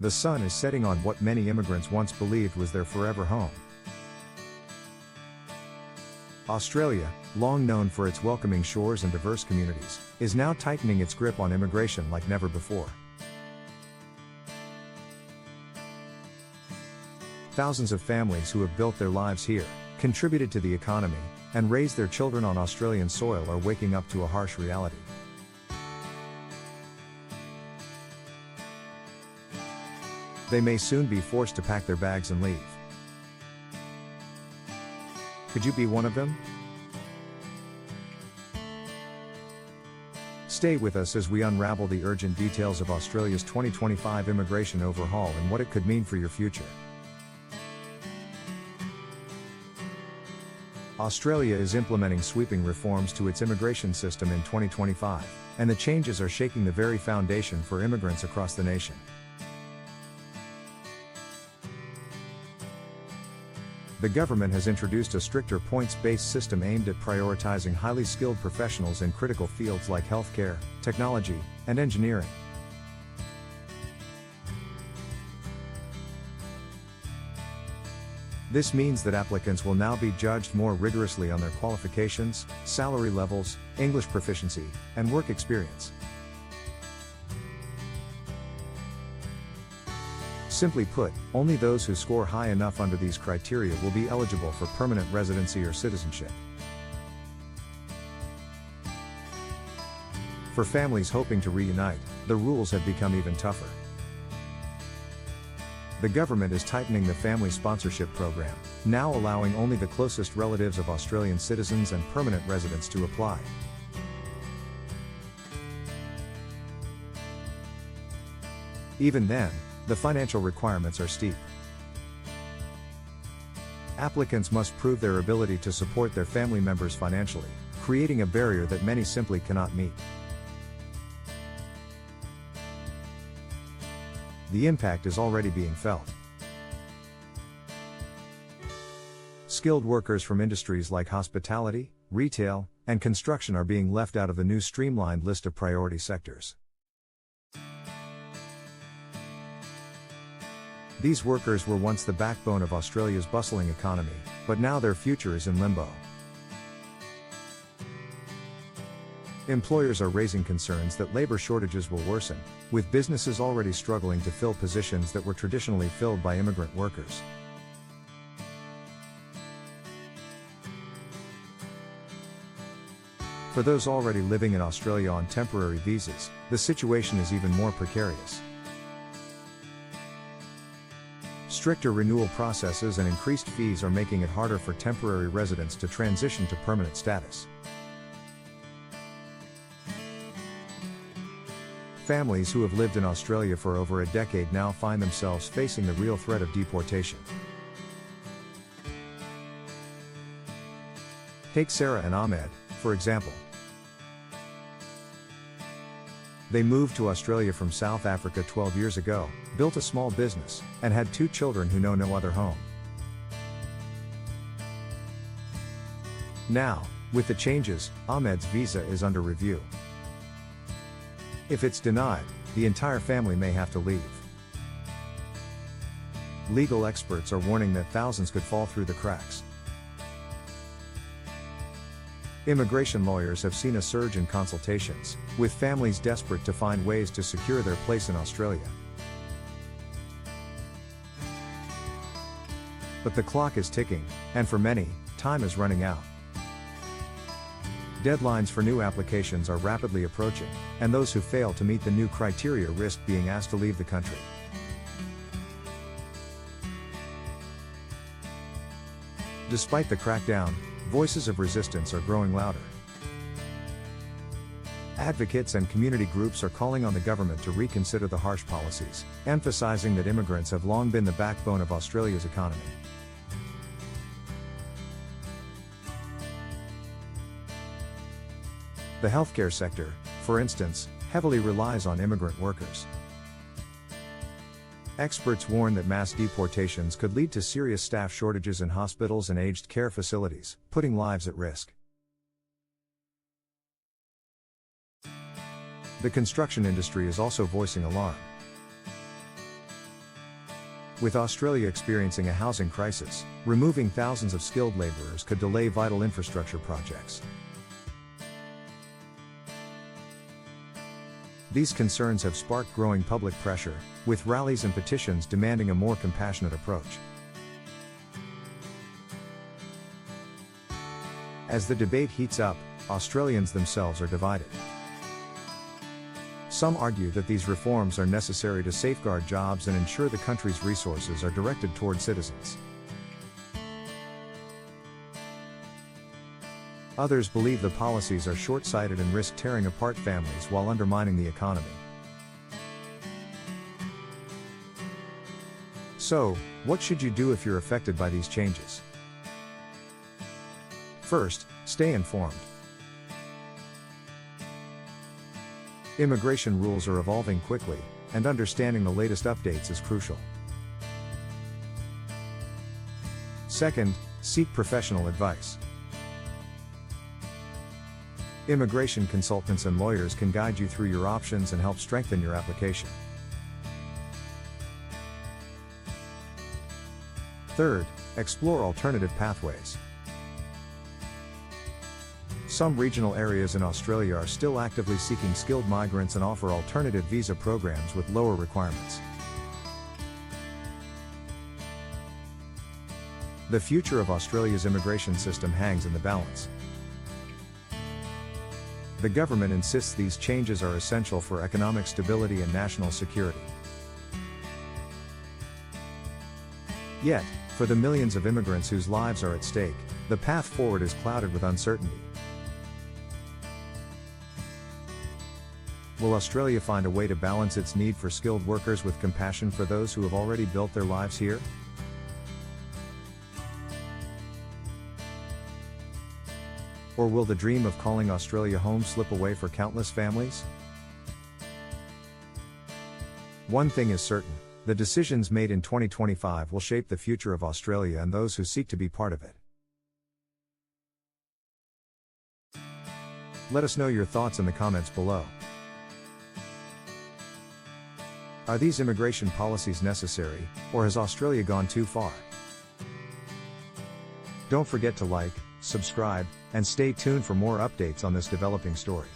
The sun is setting on what many immigrants once believed was their forever home. Australia, long known for its welcoming shores and diverse communities, is now tightening its grip on immigration like never before. Thousands of families who have built their lives here, contributed to the economy, and raised their children on Australian soil are waking up to a harsh reality. They may soon be forced to pack their bags and leave. Could you be one of them? Stay with us as we unravel the urgent details of Australia's 2025 immigration overhaul and what it could mean for your future. Australia is implementing sweeping reforms to its immigration system in 2025, and the changes are shaking the very foundation for immigrants across the nation. The government has introduced a stricter points-based system aimed at prioritizing highly skilled professionals in critical fields like healthcare, technology, and engineering. This means that applicants will now be judged more rigorously on their qualifications, salary levels, English proficiency, and work experience. Simply put, only those who score high enough under these criteria will be eligible for permanent residency or citizenship. For families hoping to reunite, the rules have become even tougher. The government is tightening the family sponsorship program, now allowing only the closest relatives of Australian citizens and permanent residents to apply. Even then, the financial requirements are steep. Applicants must prove their ability to support their family members financially, creating a barrier that many simply cannot meet. The impact is already being felt. Skilled workers from industries like hospitality, retail, and construction are being left out of the new streamlined list of priority sectors. These workers were once the backbone of Australia's bustling economy, but now their future is in limbo. Employers are raising concerns that labor shortages will worsen, with businesses already struggling to fill positions that were traditionally filled by immigrant workers. For those already living in Australia on temporary visas, the situation is even more precarious. Stricter renewal processes and increased fees are making it harder for temporary residents to transition to permanent status. Families who have lived in Australia for over a decade now find themselves facing the real threat of deportation. Take Sarah and Ahmed, for example. They moved to Australia from South Africa 12 years ago, built a small business, and had 2 children who know no other home. Now, with the changes, Ahmed's visa is under review. If it's denied, the entire family may have to leave. Legal experts are warning that thousands could fall through the cracks. Immigration lawyers have seen a surge in consultations, with families desperate to find ways to secure their place in Australia. But the clock is ticking, and for many, time is running out. Deadlines for new applications are rapidly approaching, and those who fail to meet the new criteria risk being asked to leave the country. Despite the crackdown, voices of resistance are growing louder. Advocates and community groups are calling on the government to reconsider the harsh policies, emphasizing that immigrants have long been the backbone of Australia's economy. The healthcare sector, for instance, heavily relies on immigrant workers. Experts warn that mass deportations could lead to serious staff shortages in hospitals and aged care facilities, putting lives at risk. The construction industry is also voicing alarm. With Australia experiencing a housing crisis, removing thousands of skilled labourers could delay vital infrastructure projects. These concerns have sparked growing public pressure, with rallies and petitions demanding a more compassionate approach. As the debate heats up, Australians themselves are divided. Some argue that these reforms are necessary to safeguard jobs and ensure the country's resources are directed toward citizens. Others believe the policies are short-sighted and risk tearing apart families while undermining the economy. So, what should you do if you're affected by these changes? First, stay informed. Immigration rules are evolving quickly, and understanding the latest updates is crucial. Second, seek professional advice. Immigration consultants and lawyers can guide you through your options and help strengthen your application. Third, explore alternative pathways. Some regional areas in Australia are still actively seeking skilled migrants and offer alternative visa programs with lower requirements. The future of Australia's immigration system hangs in the balance. The government insists these changes are essential for economic stability and national security. Yet, for the millions of immigrants whose lives are at stake, the path forward is clouded with uncertainty. Will Australia find a way to balance its need for skilled workers with compassion for those who have already built their lives here? Or will the dream of calling Australia home slip away for countless families? One thing is certain, the decisions made in 2025 will shape the future of Australia and those who seek to be part of it. Let us know your thoughts in the comments below. Are these immigration policies necessary, or has Australia gone too far? Don't forget to like, subscribe, and stay tuned for more updates on this developing story.